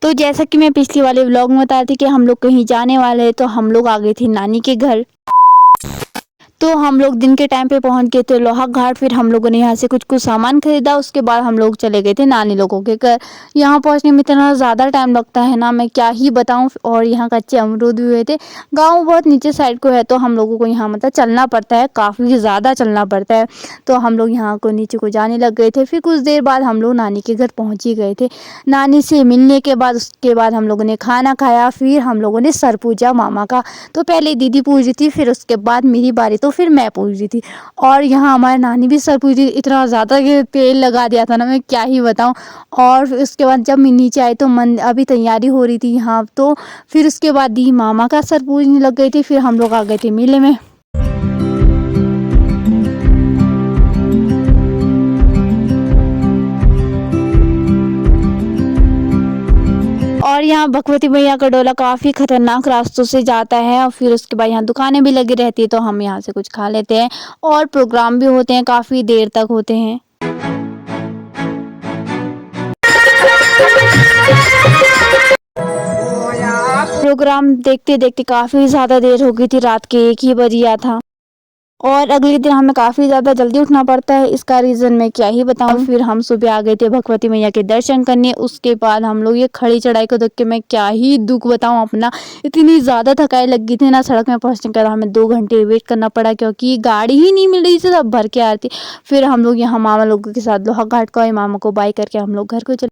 तो जैसा कि मैं पिछली वाले व्लॉग में बता रही थी कि हम लोग कहीं जाने वाले हैं, तो हम लोग आ गए थे नानी के घर। तो हम लोग दिन के टाइम पे पहुंच गए थे लोहा घाट। फिर हम लोगों ने यहाँ से कुछ कुछ सामान खरीदा, उसके बाद हम लोग चले गए थे नानी लोगों के घर। यहाँ पहुंचने में इतना ज़्यादा टाइम लगता है ना, मैं क्या ही बताऊं। और यहाँ कच्चे अमरूद भी हुए थे। गांव बहुत नीचे साइड को है, तो हम लोगों को यहाँ मतलब चलना पड़ता है, काफ़ी ज़्यादा चलना पड़ता है। तो हम लोग यहाँ को नीचे को जाने लग गए थे। फिर कुछ देर बाद हम लोग नानी के घर पहुँच ही गए थे। नानी से मिलने के बाद उसके बाद हम लोगों ने खाना खाया। फिर हम लोगों ने सर पूजा मामा का। तो पहले दीदी पूज रही थी, फिर उसके बाद मेरी बारी, तो फिर मैं पूज रही थी। और यहाँ हमारे नानी भी सर पूज रही थी। इतना ज़्यादा कि तेल लगा दिया था ना, मैं क्या ही बताऊँ। और फिर उसके बाद जब मैं नीचे आई तो मन अभी तैयारी हो रही थी यहाँ। तो फिर उसके बाद दी मामा का सर पूजने लग गई थी। फिर हम लोग आ गए थे मेले में। और यहाँ भगवती मैया का डोला काफ़ी खतरनाक रास्तों से जाता है। और फिर उसके बाद यहाँ दुकानें भी लगी रहती है, तो हम यहाँ से कुछ खा लेते हैं। और प्रोग्राम भी होते हैं, काफ़ी देर तक होते हैं। प्रोग्राम देखते देखते काफ़ी ज़्यादा देर हो गई थी, रात के 1 ही बज गया था। और अगले दिन हमें काफ़ी ज़्यादा जल्दी उठना पड़ता है, इसका रीज़न मैं क्या ही बताऊँ। फिर हम सुबह आ गए थे भगवती मैया के दर्शन करने। उसके बाद हम लोग ये खड़ी चढ़ाई को देख के मैं क्या ही दुख बताऊँ अपना। इतनी ज़्यादा थकाई लग गई थी ना, सड़क में पहुँचने के बाद हमें 2 घंटे वेट करना पड़ा, क्योंकि गाड़ी ही नहीं मिल रही थी, सब भर के आ रही थी। फिर हम लोग यहाँ मामा लोगों के साथ लोहा घाट को आए, मामा को बाय करके हम लोग घर को चले।